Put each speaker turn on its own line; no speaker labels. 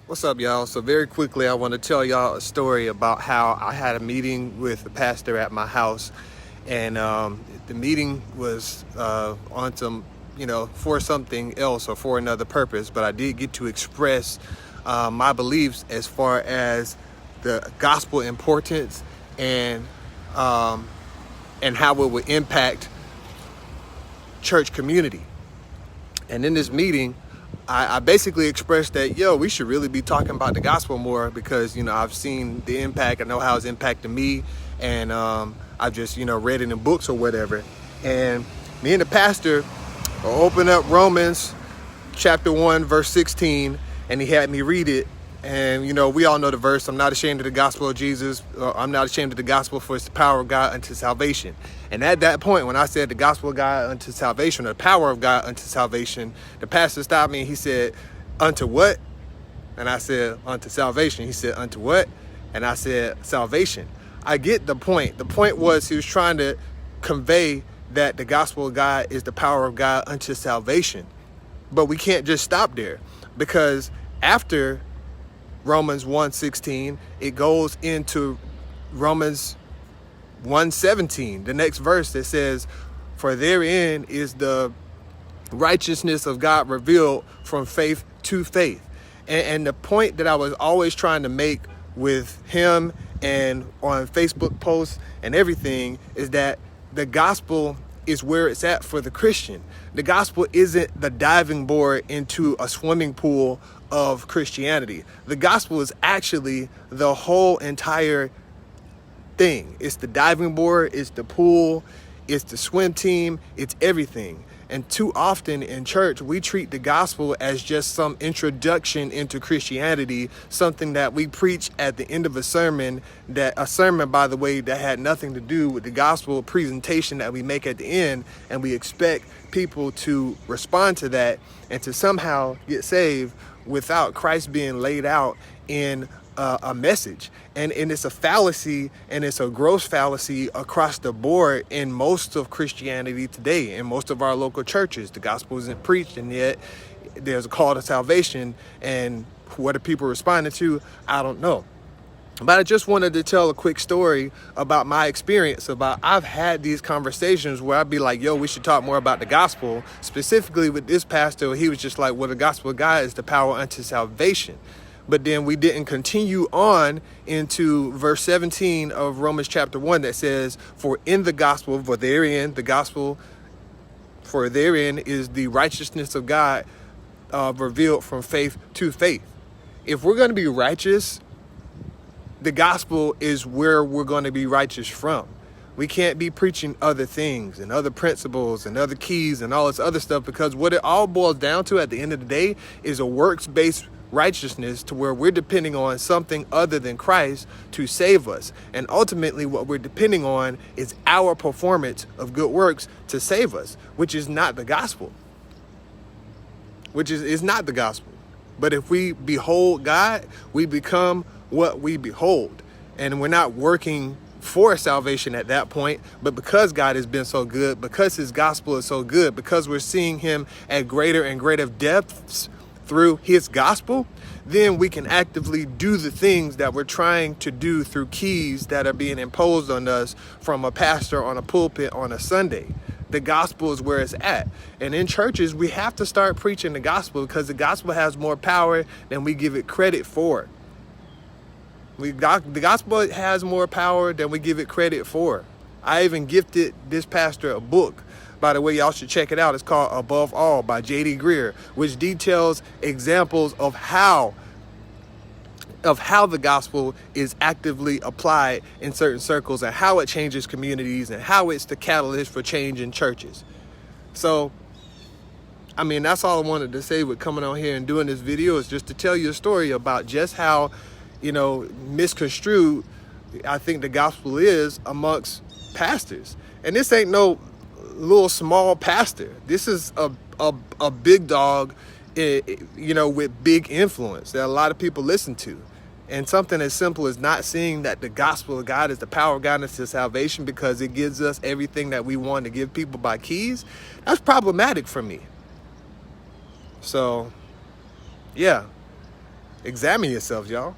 What's up, y'all? So very quickly, I want to tell y'all a story about how I had a meeting with the pastor at my house, and the meeting was on some, for something else or for another purpose. But I did get to express my beliefs as far as the gospel importance and how it would impact church community. And in this meeting, I basically expressed that, we should really be talking about the gospel more because, I've seen the impact. I know how it's impacted me. And I've just, read it in books or whatever. And me and the pastor opened up Romans chapter 1, verse 16. And he had me read it. And, we all know the verse. I'm not ashamed of the gospel of Jesus. I'm not ashamed of the gospel, for it's the power of God unto salvation. And at that point, when I said the gospel of God unto salvation, or the power of God unto salvation, the pastor stopped me and he said, unto what? And I said, unto salvation. He said, unto what? And I said, salvation. I get the point. The point was he was trying to convey that the gospel of God is the power of God unto salvation. But we can't just stop there, because after Romans 1:16, it goes into Romans 1:17, the next verse that says, for therein is the righteousness of God revealed from faith to faith. And the point that I was always trying to make with him and on Facebook posts and everything is that the gospel is where it's at for the Christian. The gospel isn't the diving board into a swimming pool of Christianity. The gospel is actually the whole entire thing. It's the diving board, it's the pool, it's the swim team, it's everything. And too often in church, we treat the gospel as just some introduction into Christianity, something that we preach at the end of a sermon, by the way, that had nothing to do with the gospel presentation that we make at the end. And we expect people to respond to that and to somehow get saved without Christ being laid out in a message. And it's a fallacy, and it's a gross fallacy across the board in most of Christianity today. In most of our local churches, the gospel isn't preached, and yet there's a call to salvation. And what are people responding to? I don't know. But I just wanted to tell a quick story about my experience. I've had these conversations where I'd be like, we should talk more about the gospel. Specifically with this pastor, he was just like, well, the gospel of God is the power unto salvation. But then we didn't continue on into verse 17 of Romans chapter 1 that says, for in the gospel, for therein is the righteousness of God revealed from faith to faith. If we're going to be righteous, the gospel is where we're going to be righteous from. We can't be preaching other things and other principles and other keys and all this other stuff, because what it all boils down to at the end of the day is a works-based righteousness, to where we're depending on something other than Christ to save us. And ultimately what we're depending on is our performance of good works to save us, which is not the gospel. Is not the gospel. But if we behold God, we become what we behold. And we're not working for salvation at that point, but because God has been so good, because his gospel is so good, because we're seeing him at greater and greater depths through his gospel, then we can actively do the things that we're trying to do through keys that are being imposed on us from a pastor on a pulpit on a Sunday. The gospel is where it's at. And in churches, we have to start preaching the gospel, because the gospel has more power than we give it credit for. The gospel has more power than we give it credit for. I even gifted this pastor a book. By the way, y'all should check it out. It's called Above All by J.D. Greer, which details examples of how the gospel is actively applied in certain circles, and how it changes communities, and how it's the catalyst for change in churches. So, that's all I wanted to say with coming on here and doing this video, is just to tell you a story about just how, misconstrued I think the gospel is amongst pastors. And this ain't no little small pastor. This is a big dog, with big influence that a lot of people listen to. And something as simple as not seeing that the gospel of God is the power of God into salvation, because it gives us everything that we want to give people by keys, that's problematic for me. So, yeah. Examine yourselves, y'all.